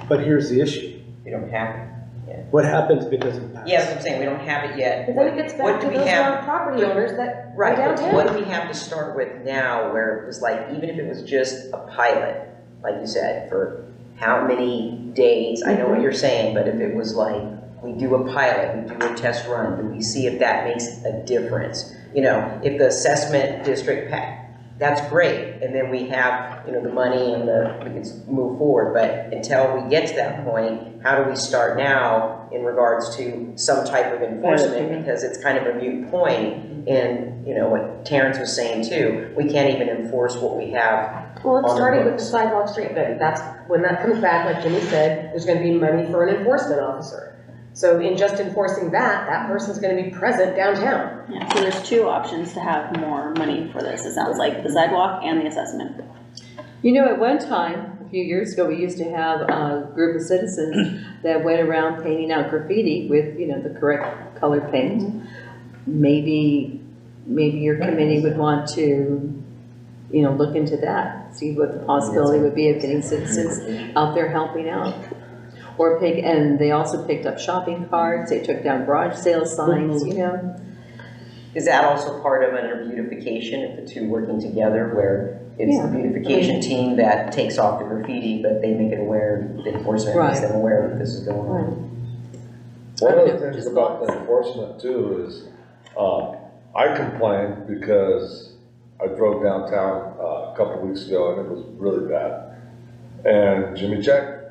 but here's the issue. We don't have it. What happens because of that? Yes, I'm saying, we don't have it yet. But then it gets back to those property owners that are Right, but downtown. what do we have to start with now where it was like, even if it was just a pilot, like you said, for how many days, I know what you're saying, but if it was like, we do a pilot, we do a test run, do we see if that makes a difference? You know, if the assessment district, that's great, and then we have, you know, the money and we can move forward, but until we get to that point, how do we start now in regards to some type of enforcement, because it's kind of a moot point, and, you know, what Terrence was saying too, we can't even enforce what we have. Well, it started with the sidewalk street vetting. That's, when that comes back, like Jimmy said, there's gonna be money for an enforcement officer. So in just enforcing that, that person's gonna be present downtown. Yeah, so there's two options to have more money for this, it sounds like, the sidewalk and the assessment. You know, at one time, a few years ago, we used to have a group of citizens that went around painting out graffiti with, you know, the correct colored paint. Maybe your committee would want to, you know, look into that, see what the possibility would be of getting citizens out there helping out. Or and they also picked up shopping carts, they took down garage sale signs, you know. Is that also part of a beautification, if the two working together, where it's the beautification team that takes off the graffiti, but they make it aware, the enforcement makes them aware that this is going on? One of the things about the enforcement too is, I complained because I drove downtown a couple weeks ago and it was really bad. And Jimmy checked.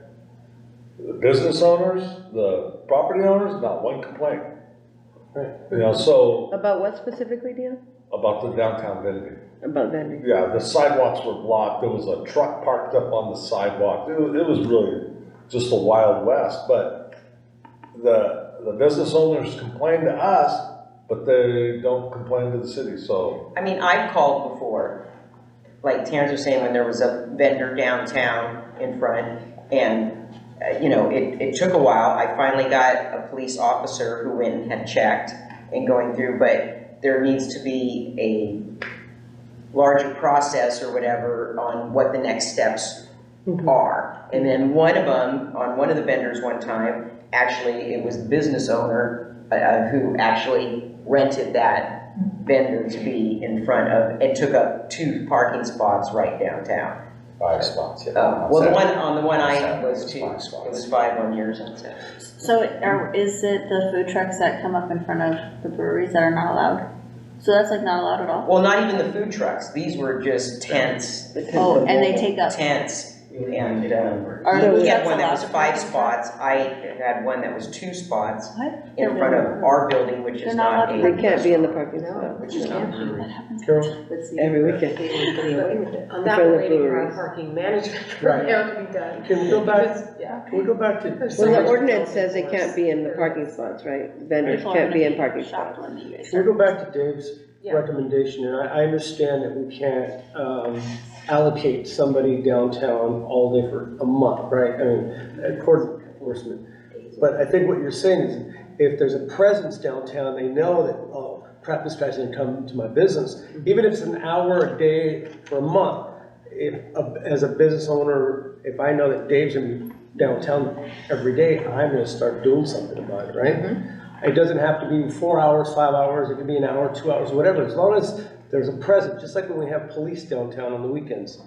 The business owners, the property owners, not one complaint. Right. You know, so. About what specifically, Dan? About the downtown vending. About vending. Yeah, the sidewalks were blocked. There was a truck parked up on the sidewalk. It was really just a Wild West. But the business owners complain to us, but they don't complain to the city, so. I mean, I've called before, like Terrence was saying, when there was a vendor downtown in front, and you know, it took a while. I finally got a police officer who went and had checked and going through, but there needs to be a larger process or whatever on what the next steps are. And then one of them, on one of the vendors one time, actually it was the business owner who actually rented that vendor to be in front of, it took up 2 parking spots right downtown. 5 spots, yeah. Well, the one I was 2, it was 5 on yours and 7. So is it the food trucks that come up in front of the breweries that are not allowed? So that's like not allowed at all? Well, not even the food trucks, these were just tents. Oh, and they take up. Tents. And we food had trucks one that was allowed to 5 park? spots, I had one that was 2 spots What? in front of our building, which is They're not not allowed a. to They can't be in the parking lot. Which is not. That happens. Carol? Every weekend. Getting away with it. On that, For the we're waiting for breweries. our parking management Right. program to be done. Can we go back, Because, yeah. can we go back to? There's so Well, the much ordinance to says they can't be in the parking spots, right? Vendors People are can't be gonna in parking shocked spots. when you guys Can we go back to Dave's Yeah. recommendation, and I understand that we can't allocate somebody downtown all day for a month, right? I mean, according to enforcement. But I think what you're saying is, if there's a presence downtown, they know that, oh, crap, this guy's gonna come to my business. Even if it's an hour a day for a month, as a business owner, if I know that Dave's gonna be downtown every day, I'm gonna start doing something about it, right? It doesn't have to be 4 hours, 5 hours, it could be an hour, 2 hours, whatever, as long as there's a presence, just like when we have police downtown on the weekends,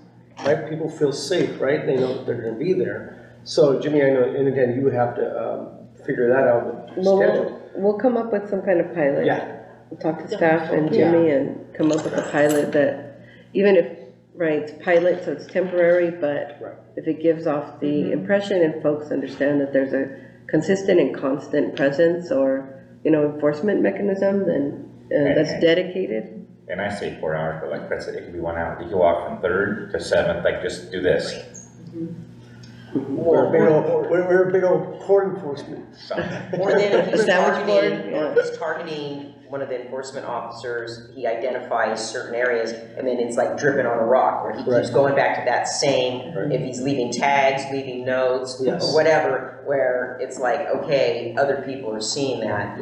right? People feel safe, right? They know that they're gonna be there. So Jimmy, I know, and again, you would have to figure that out with schedule. We'll come up with some kind of pilot. Yeah. We'll talk to staff and Jimmy and come up with a pilot that, even if, right, it's pilot, so it's temporary, but Right. if it gives off the impression and folks understand that there's a consistent and constant presence or, enforcement mechanism, then that's dedicated. And I say 4 hours, but like that's it, it can be 1 hour. You can walk from 3rd to 7th, like just do this. We're a big old court enforcement. Or then if he's Sandwich board, targeting, or if he's targeting one of the enforcement officers, he identifies certain areas, and then it's like dripping on a rock, where he keeps going back to that same, if he's leaving tags, leaving notes, or whatever, where it's like, okay, other people are seeing that.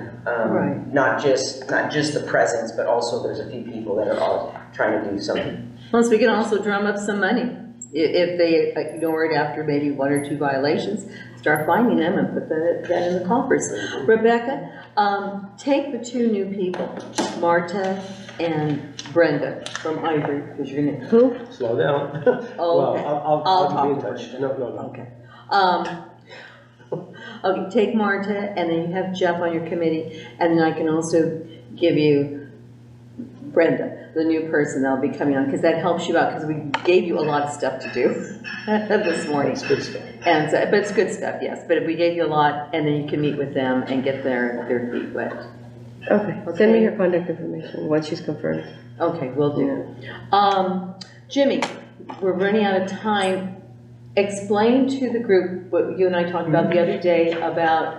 Not just the presence, but also there's a few people that are all trying to do something. Plus, we can also drum up some money. If they ignore it after maybe 1 or 2 violations, start finding them and put that in the coffers. Rebecca, take the 2 new people, Marta and Brenda from Ivory, because you're gonna. Who? Slow down. Oh, Well, okay. I'll be in talk touch. to No. Okay. Okay, take Marta, and then you have Jeff on your committee, and then I can also give you Brenda, the new person that'll be coming on, because that helps you out, because we gave you a lot of stuff to do this morning. It's good stuff. And so, but it's good stuff, yes, but we gave you a lot, and then you can meet with them and get their feet wet. Okay, send me your contact information once she's confirmed. Okay, will do. Jimmy, we're running out of time. Explain to the group what you and I talked about the other day about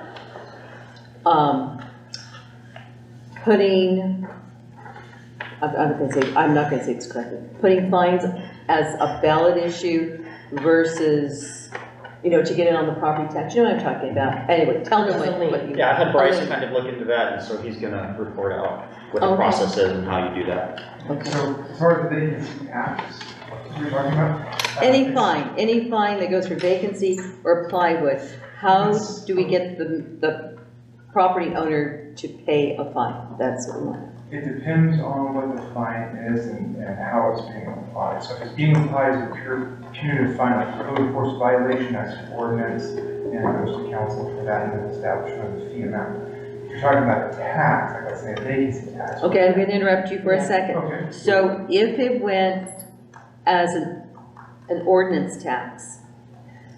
putting, I'm not gonna say it's correctly, putting fines as a ballot issue versus, to get it on the property tax. You know what I'm talking about. Anyway, tell them what you. Yeah, I've had Bryce kind of look into that, and so he's gonna report out what the process is and how you do that. Okay. So as far as the vacancy tax, you're talking about? Any fine that goes for vacancy or plywood, how do we get the property owner to pay a fine? That's what we want. It depends on what the fine is and how it's being applied. So if it's being applied as a pure punitive fine, like code enforcement violation, that's an ordinance, and it goes to council for that and then establishment of the fee amount. If you're talking about a tax, like let's say a vacancy tax. Okay, I'm going to interrupt you for a second. Okay. So if it went as an ordinance tax,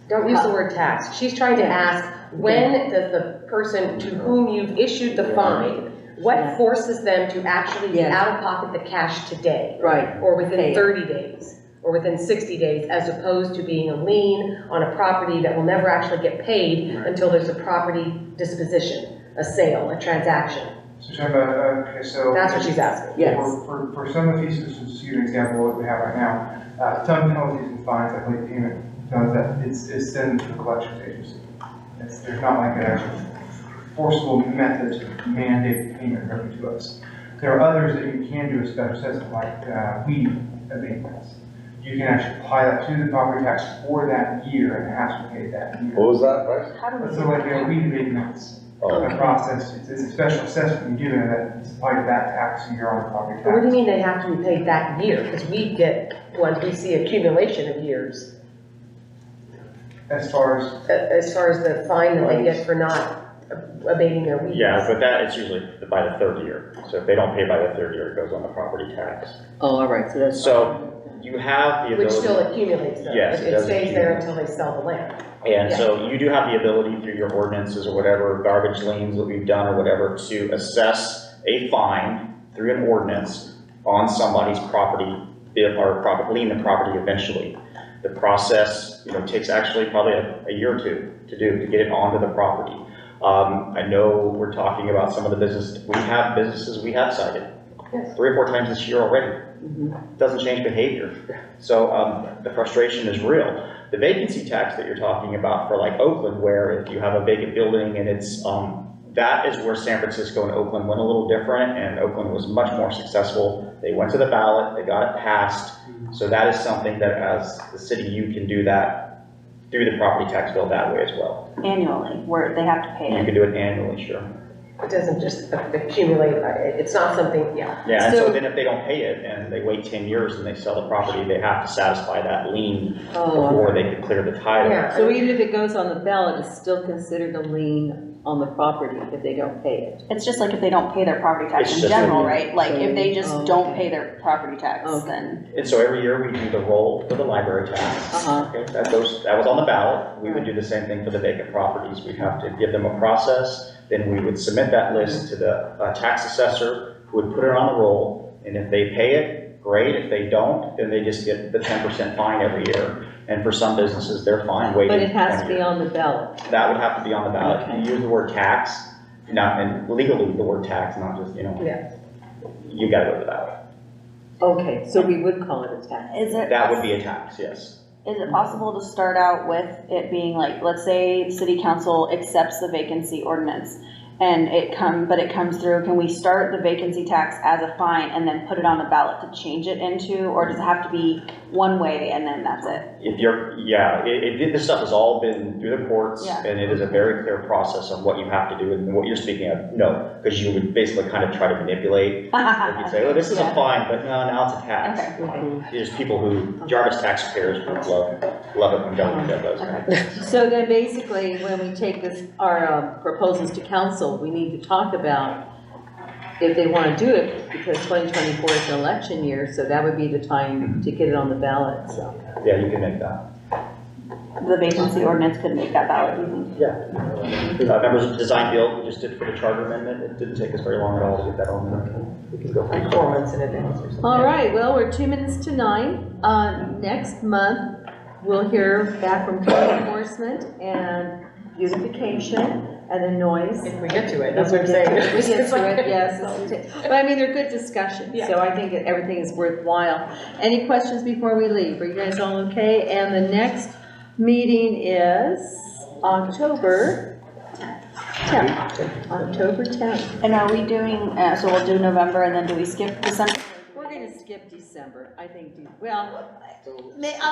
Don't use the word tax. She's trying to ask, when does the person to whom you've issued the fine, what forces them to actually be out of pocket the cash today? Right. Or within 30 days, or within 60 days, as opposed to being a lien on a property that will never actually get paid until there's a property disposition, a sale, a transaction. So you're talking about, okay, so. That's what she's asking. Yes. For some of these, just to give you an example of what we have right now, ton penalties and fines, like late payment, it's sent to the collections agency. There's not like an actual forcible method to mandate payment revenue to us. There are others that you can do a special assessment, like weed abatements. You can actually apply that to the property tax for that year and have to pay that year. What was that, Bryce? So like weed abatements, a process, it's a special assessment given that it's applied to that tax year on the property tax. What do you mean they have to be paid that year? Because we get, once we see accumulation of years, As far as the fine that they get for not abating their weeds. Yeah, but that, it's usually by the 3rd year. So if they don't pay by the 3rd year, it goes on the property tax. oh, all right, so that's. So you have the ability. Which still accumulates though. Yes, it It does stays there accumulate. until they sell the land. And so you do have the ability through your ordinances or whatever, garbage liens that we've done or whatever, to assess a fine through an ordinance on somebody's property, or lien the property eventually. The process, takes actually probably a year or two to do, to get it onto the property. I know we're talking about some of the businesses we have cited 3 or 4 times this year already. Doesn't change behavior. So the frustration is real. The vacancy tax that you're talking about for like Oakland, where if you have a vacant building and it's, that is where San Francisco and Oakland went a little different, and Oakland was much more successful. They went to the ballot, they got it passed. So that is something that as the city, you can do that through the property tax bill that way as well. Annually, where they have to pay You it. can do it annually, sure. It doesn't just accumulate, it's not something, Yeah, and so then if they don't pay it and they wait 10 years and they sell the property, they have to satisfy that lien before they can clear the title. Yeah. So even if it goes on the ballot, it's still considered a lien on the property if they don't pay it? It's just like if they don't pay their property tax It's in just- general, right? Like if they Oh, just don't okay. pay their property tax, Okay. then, And so every year we do the roll for the library tax. Uh-huh. Okay, that was on the ballot. We would do the same thing for the vacant properties. We'd have to give them a process, then we would submit that list to the tax assessor, who would put it on the roll, and if they pay it, great. If they don't, then they just get the 10% fine every year. And for some businesses, they're fine waiting. But it has to 20 be years. on the ballot. That would have to be on the ballot. Okay. You use the word tax, not, and legally the word tax, not just, Yeah. you gotta go to the ballot. Okay, so we would call it a tax. is it? That would be a tax, yes. Is it possible to start out with it being like, let's say city council accepts the vacancy ordinance and it comes through, can we start the vacancy tax as a fine and then put it on the ballot to change it into, or does it have to be one way and then that's it? If you're, this stuff has all been through the courts, Yeah. and it is a very clear process of what you have to do, and what you're speaking of, no, because you would basically kind of try to manipulate. Like you'd say, oh, this is a Yeah. fine, but no, now it's a tax. Okay. There's people who, Jarvis taxpayers would love it when government does those things. So then basically, when we take our proposals to council, we need to talk about if they want to do it, because 2024 is an election year, so that would be the time to get it on the ballot, so. Yeah, you can make that. The vacancy ordinance could make that ballot, you think? Yeah. Members of Design Build, we just did for the charter amendment, it didn't take us very long at all to get that on there. We can go Like 4 months in advance or something. All right, well, we're 2 minutes to 9. Next month, we'll hear back from code enforcement and beautification and the noise. If we get to it, that's what I'm saying. If we get to it, yes. But I mean, they're good discussions, Yeah. so I think that everything is worthwhile. Any questions before we leave? Are you guys all okay? And the next meeting is October 10th. October 10th. And are we doing, so we'll do November and then do we skip December? We're going to skip December, I think.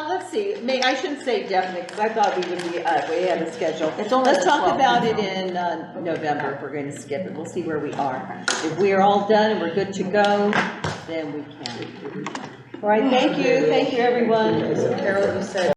Let's see, I shouldn't say definite, because I thought we would be, we have a schedule. It's only Let's the talk 12th. about it in November, if we're going to skip it. We'll see where we are. If we are all done and we're good to go, then we can. All right, thank you, everyone. So Carol, you said